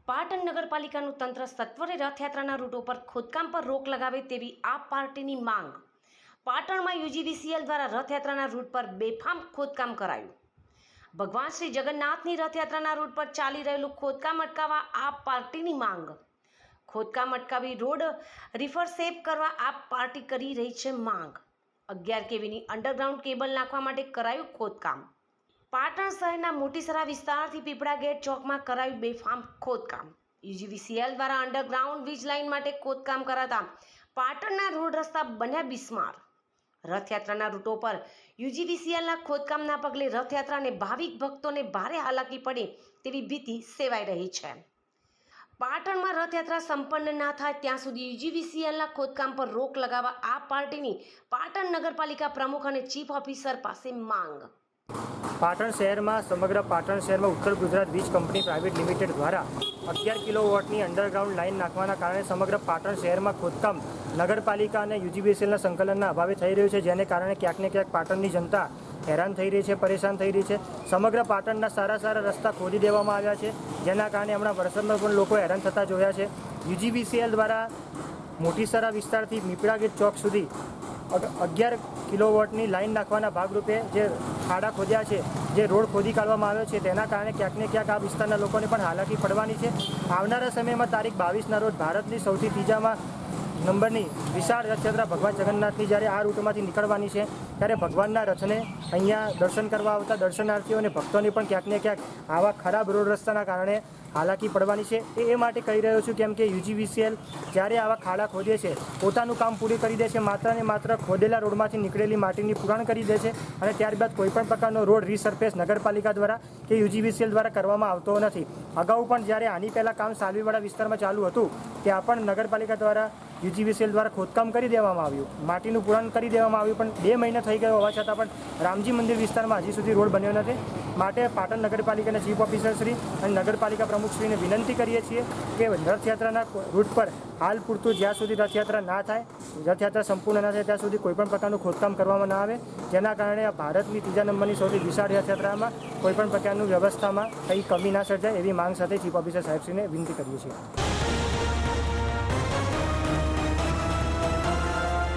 પાટણ નગરપાલિકાનું તંત્ર સત્વરે રથયાત્રાના રૂટો પર ખોદકામ પર રોક લગાવે તેવી આપ પાર્ટીની માંગ. પાટણમાં યુજીવીસીએલ દ્વારા રથયાત્રાના રૂટ પર બેફામ ખોદકામ કરાયું. ભગવાન શ્રી જગન્નાથની રથયાત્રાના રૂટ પર ચાલી રહેલું ખોદકામ અટકાવવા આપ પાર્ટીની માંગ. ખોદકામ અટકાવી રોડ રિફરશેપ કરવા આપ પાર્ટી કરી રહી છે માંગ. 11 કેવીની અંડરગ્રાઉન્ડ કેબલ નાખવા માટે કરાયું ખોદકામ. પાટણ શહેરના મોટીસરા વિસ્તારથી પીપળા ગેટ ચોકમાં કરાયું બેફામ ખોદકામ. યુજીવીસીએલ દ્વારા અંડરગ્રાઉન્ડ વીજ લાઇન માટે ખોદકામ કરાતા પાટણના રોડ રસ્તા બન્યા બિસ્માર. રથયાત્રાના રૂટો પર યુજીવીસીએલના ખોદકામના પગલે રથયાત્રા અને ભાવિક ભક્તોને ભારે હાલાકી પડે તેવી ભીતિ સેવાઈ રહી છે. પાટણમાં રથયાત્રા સંપન્ન ના થાય ત્યાં સુધી યુજીવીસીએલના ખોદકામ પર રોક લગાવવા આ પાર્ટીની પાટણ નગરપાલિકા પ્રમુખ અને ચીફ ઓફિસર પાસે માંગ. પાટણ શહેરમાં સમગ્ર પાટણ શહેરમાં ઉત્તર ગુજરાત વીજ કંપની પ્રાઇવેટ લિમિટેડ દ્વારા 11 કિલોવોટની અંડરગ્રાઉન્ડ લાઇન નાખવાના કારણે સમગ્ર પાટણ શહેરમાં ખોદકામ નગરપાલિકા અને યુજીવીસીએલના સંકલનના અભાવે થઈ રહ્યું છે, જેને કારણે ક્યાંક ને ક્યાંક પાટણની જનતા હેરાન થઈ રહી છે, પરેશાન થઈ રહી છે. સમગ્ર પાટણના સારા રસ્તા ખોદી દેવામાં આવ્યા છે, જેના કારણે હમણાં વરસાદમાં પણ લોકો હેરાન થતા જોયા છે. યુજીવીસીએલ દ્વારા મોટીસરા વિસ્તારથી પીપળા ગેટ ચોક સુધી 11 કિલોવોટની લાઇન નાખવાના ભાગરૂપે જે ખાડા ખોદ્યા છે, જે રોડ ખોદી કાઢવામાં આવ્યો છે, તેના કારણે ક્યાંક ને ક્યાંક આ વિસ્તારના લોકોને પણ હાલાકી પડવાની છે. આવનારા સમયમાં તારીખ 22ના રોજ ભારતની સૌથી ત્રીજા નંબરની વિશાળ રથયાત્રા ભગવાન જગન્નાથની જ્યારે આ રૂટમાંથી નીકળવાની છે, ત્યારે ભગવાનના રથને અહીંયા દર્શન કરવા આવતા દર્શનાર્થીઓ અને ભક્તોને પણ ક્યાંક ને ક્યાંક આવા ખરાબ રોડ રસ્તાના કારણે હાલાકી પડવાની છે. એ માટે કહી રહ્યો છું, કેમ કે યુજીવીસીએલ જ્યારે આવા ખાડા ખોદે છે, પોતાનું કામ પૂરું કરી દે છે, માત્ર ને માત્ર ખોદેલા રોડમાંથી નીકળેલી માટીની પુરાણ કરી દે છે અને ત્યારબાદ કોઈપણ પ્રકારનો રોડ રીસર્ફેસ નગરપાલિકા દ્વારા કે યુજીવીસીએલ દ્વારા કરવામાં આવતો નથી. અગાઉ પણ જ્યારે આની પહેલાં કામ સાલવીવાડા વિસ્તારમાં ચાલુ હતું, ત્યાં પણ નગરપાલિકા દ્વારા યુજીવીસીએલ દ્વારા ખોદકામ કરી દેવામાં આવ્યું, માટીનું પુરાણ કરી દેવામાં આવ્યું, પણ 2 મહિના થઈ ગયો હોવા છતાં પણ રામજી મંદિર વિસ્તારમાં હજી સુધી રોડ બન્યો નથી. માટે પાટણ નગરપાલિકાના ચીફ ઓફિસર શ્રી અને નગરપાલિકા પ્રમુખશ્રીને વિનંતી કરીએ છીએ કે રથયાત્રાના રૂટ પર હાલ પૂરતું જ્યાં સુધી રથયાત્રા ના થાય, રથયાત્રા સંપૂર્ણ ના થાય ત્યાં સુધી કોઈપણ પ્રકારનું ખોદકામ કરવામાં ના આવે, જેના કારણે ભારતની ત્રીજા નંબરની સૌથી વિશાળ રથયાત્રામાં કોઈપણ પ્રકારનું વ્યવસ્થામાં કંઈ કમી ના સર્જાય એવી માંગ સાથે ચીફ ઓફિસર સાહેબશ્રીને વિનંતી કરીએ છીએ.